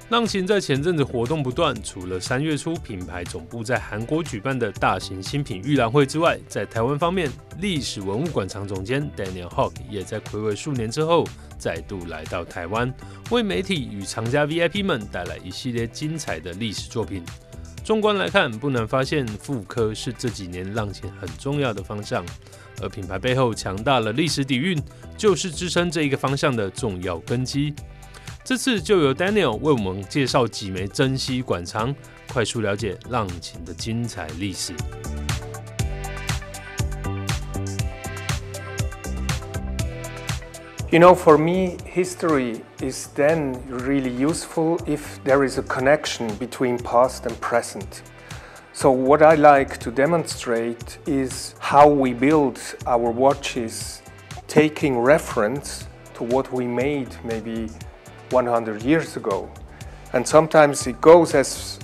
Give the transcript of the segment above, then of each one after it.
浪琴在前阵子活动不断，除了3月初品牌总部在韩国举办的大型新品预览会之外，在台湾方面，历史文物馆藏总监Daniel Hug也在睽违数年之后再度来到台湾，为媒体与藏家 VIP 们带来一系列精彩的历史作品。纵观来看，不难发现复刻是这几年浪琴很重要的方向，而品牌背后强大的历史底蕴，就是支撑这一个方向的重要根基。这次就由 Daniel 为我们介绍几枚珍稀馆藏，快速了解浪琴的精彩历史。You know, for me, history is then really useful if there is a connection between past and present. So what I like to demonstrate is how we build our watches, taking reference to what we made maybe 100 years ago. And sometimes it goes as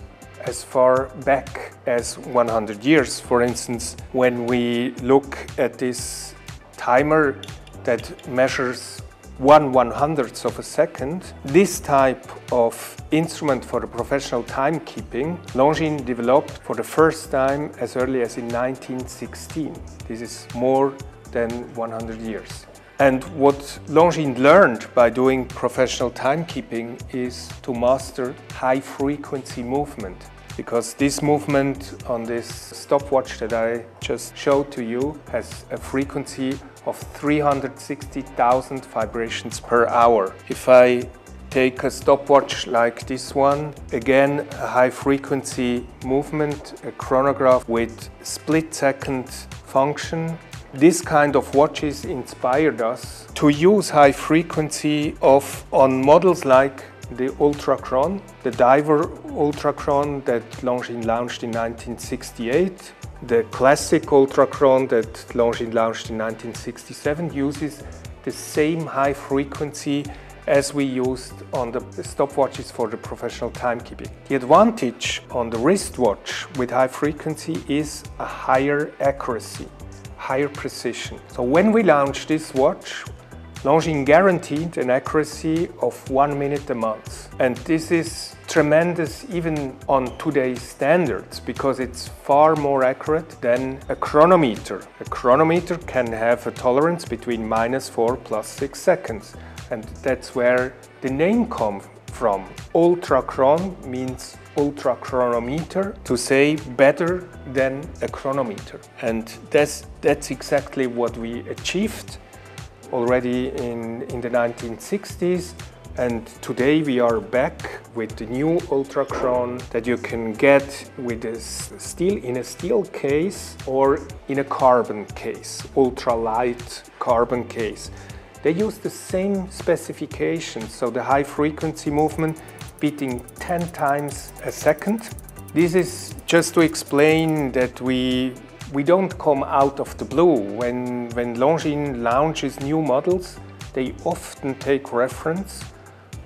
far back as 100 years. For instance, when we look at this timer that measures 1/100th of a second. This type of instrument for the professional timekeeping, Longines developed for the first time as early as in 1916. This is more than 100 years. And what Longines learned by doing professional timekeeping is to master high-frequency movement. Because this movement on this stopwatch that I just showed to you has a frequency of 360,000 vibrations per hour. If I take a stopwatch like this one, again a high frequency movement, a chronograph with split-second function, this kind of watches inspired us to use high frequency on models like the Ultra Chron, the diver Ultra Chron that Longines launched in 1968. The classic Ultra Chron that Longines launched in 1967 uses the same high frequency as we used on the stopwatches for the professional timekeeping. The advantage on the wristwatch with high frequency is a higher accuracy, higher precision. So when we launched this watch, Longines guaranteed an accuracy of 1 minute a month. And this is tremendous even on today's standards because it's far more accurate than a chronometer. A chronometer can have a tolerance between -4 plus 6 seconds. And that's where the name comes from. Ultra Chron means ultra chronometer, to say better than a chronometer. And that's exactly what we achieved already in the 1960s, and today we are back with the new Ultra Chron that you can get with in a steel case or in a carbon case, ultra light carbon case. They use the same specifications, so the high frequency movement beating 10 times a second. This is just to explain that we don't come out of the blue. When Longines launches new models, they often take reference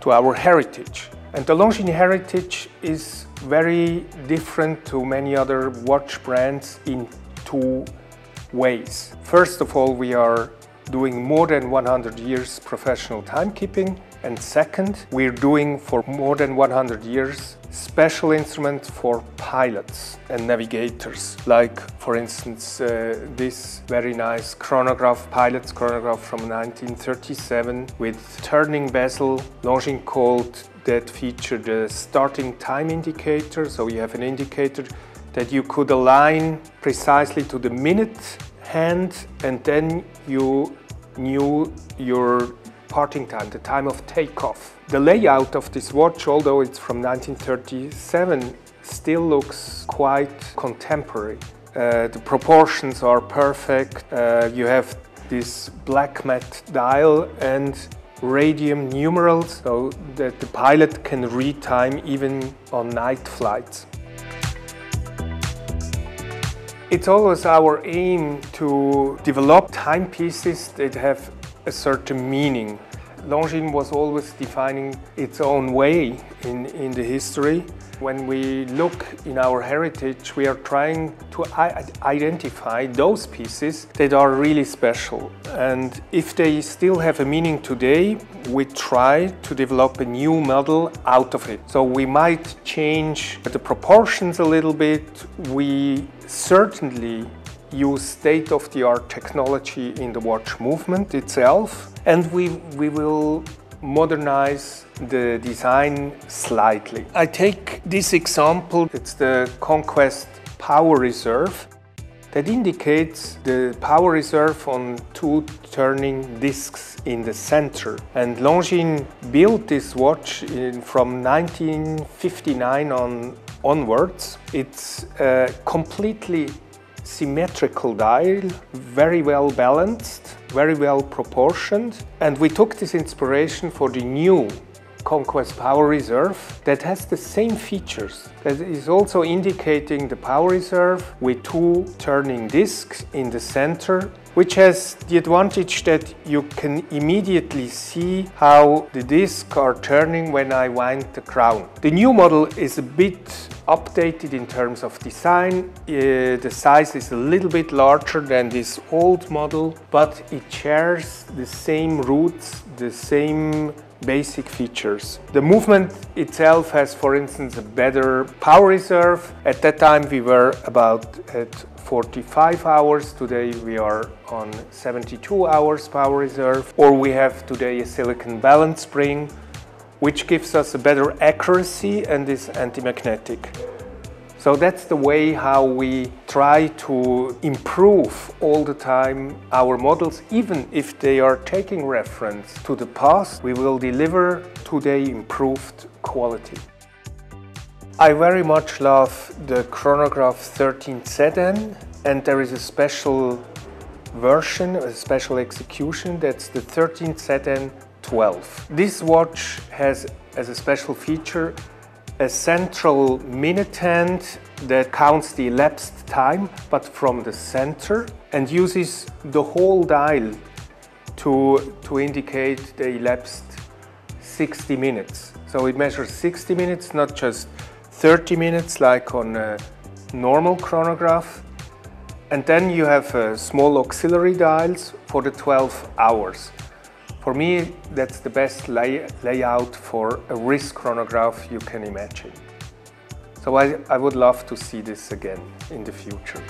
to our heritage. And the Longines heritage is very different to many other watch brands in two ways. First of all, we are doing more than 100 years professional timekeeping. And second, we're doing for more than 100 years special instruments for pilots and navigators. Like, for instance, this very nice pilot's chronograph from 1937 with turning bezel. Longines called that feature the starting time indicator. So you have an indicator that you could align precisely to the minute hand, and then you knew your parting time, the time of takeoff. The layout of this watch, although it's from 1937, still looks quite contemporary. The proportions are perfect. You have this black matte dial and radium numerals so that the pilot can read time even on night flights. It's always our aim to develop timepieces that have a certain meaning. Longines was always defining its own way in the history, When we look in our heritage, we are trying to identify those pieces that are really special. And if they still have a meaning today, we try to develop a new model out of it. So we might change the proportions a little bit. We certainly use state-of-the-art technology in the watch movement itself, and we will modernize the design slightly. I take this example, it's the Conquest Power Reserve that indicates the power reserve on two turning discs in the center. And Longines built this watch from 1959 onwards. It's a completely symmetrical dial, very well balanced, very well proportioned, and we took this inspiration for the new Conquest Power Reserve that has the same features, that is also indicating the power reserve with two turning discs in the center, which has the advantage that you can immediately see how the discs are turning when I wind the crown. The new model is a bit updated in terms of design. The size is a little bit larger than this old model, but it shares the same roots, the same basic features. The movement itself has, for instance, a better power reserve. At that time we were about at 45 hours. Today we are on 72 hours power reserve. Or we have today a silicon balance spring, which gives us a better accuracy and is anti-magnetic. So that's the way how we try to improve all the time our models. Even if they are taking reference to the past, we will deliver today improved quality. I very much love the chronograph 13 sedan, and there is a special version, a special execution, that's the 13 sedan 12. This watch has, as a special feature, a central minute hand that counts the elapsed time, but from the center, and uses the whole dial to indicate the elapsed 60 minutes. So it measures 60 minutes, not just 30 minutes like on a normal chronograph. And then you have small auxiliary dials for the 12 hours. For me, that's the best layout for a wrist chronograph you can imagine. So I would love to see this again in the future.